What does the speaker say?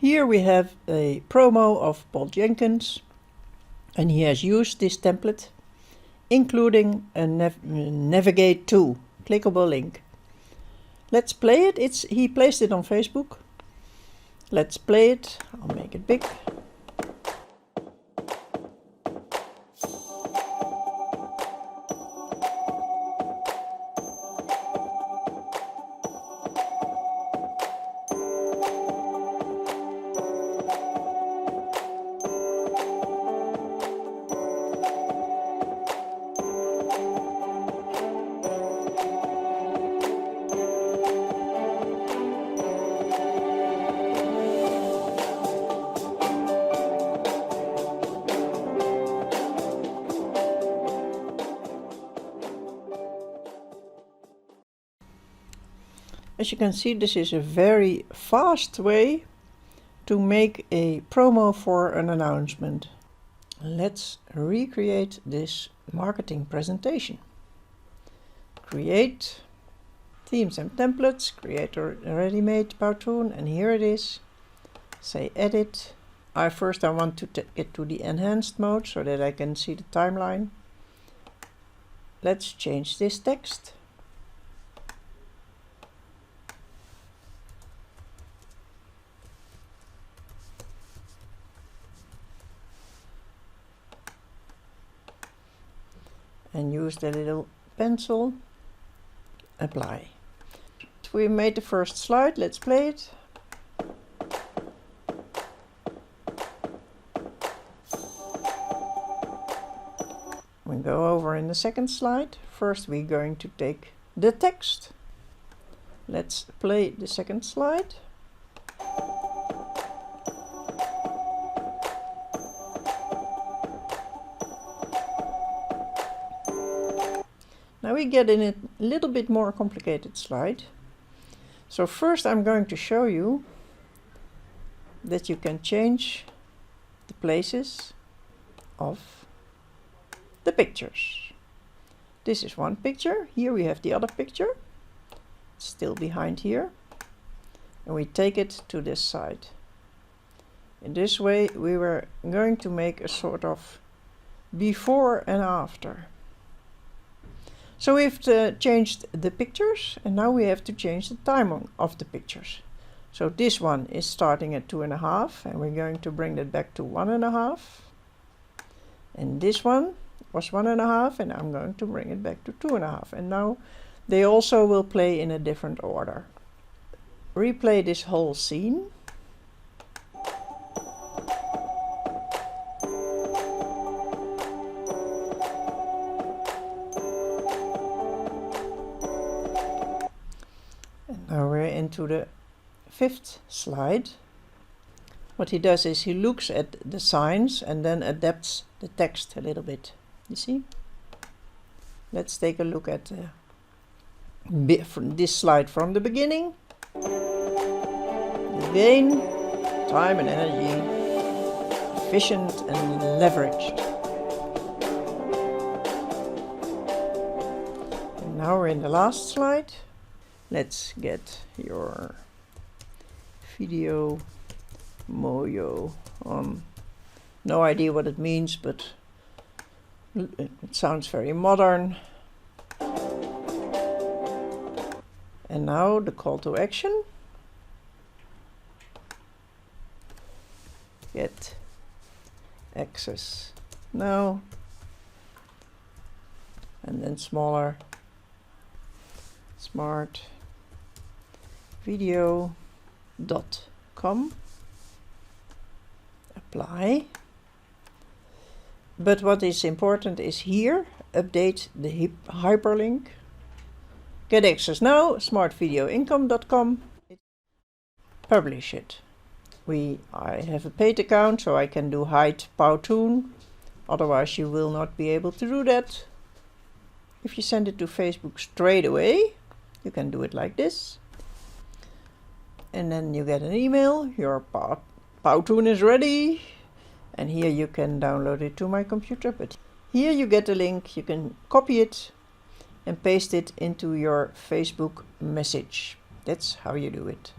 Here we have a promo of Paul Jenkins, and he has used this template, including a navigate to clickable link. Let's play it. He placed it on Facebook. Let's play it. I'll make it big. As you can see, this is a very fast way to make a promo for an announcement. Let's recreate this marketing presentation. Create themes and templates, create a ready-made Powtoon, and here it is. Say edit. First I want to take it to the enhanced mode so that I can see the timeline. Let's change this text. And use the little pencil, apply. We made the first slide, let's play it. We go over in the second slide. First we're going to take the text. Let's play the second slide. Now we get in a little bit more complicated slide. So first I'm going to show you that you can change the places of the pictures. This is one picture. Here we have the other picture. It's still behind here. And we take it to this side. In this way we were going to make a sort of before and after. So we've changed the pictures, and now we have to change the time of the pictures. So this one is starting at 2.5, and we're going to bring that back to 1.5. And this one was 1.5, and I'm going to bring it back to 2.5. And now they also will play in a different order. Replay this whole scene. Now we're into the fifth slide. What he does is he looks at the signs and then adapts the text a little bit. You see? Let's take a look at this slide from the beginning. Gain, time and energy, efficient and leveraged. And now we're in the last slide. Let's get your video moyo on. No idea what it means, but it sounds very modern. And now the call to action. Get access now. And then smaller. Smart video.com. Apply. But what is important is here, update the hyperlink. Get access now, smartvideoincome.com. Publish it. I have a paid account, so I can do hide Powtoon. Otherwise you will not be able to do that. If you send it to Facebook straight away, you can do it like this. And then you get an email, your Powtoon is ready. And here you can download it to my computer. But here you get a link, you can copy it and paste it into your Facebook message. That's how you do it.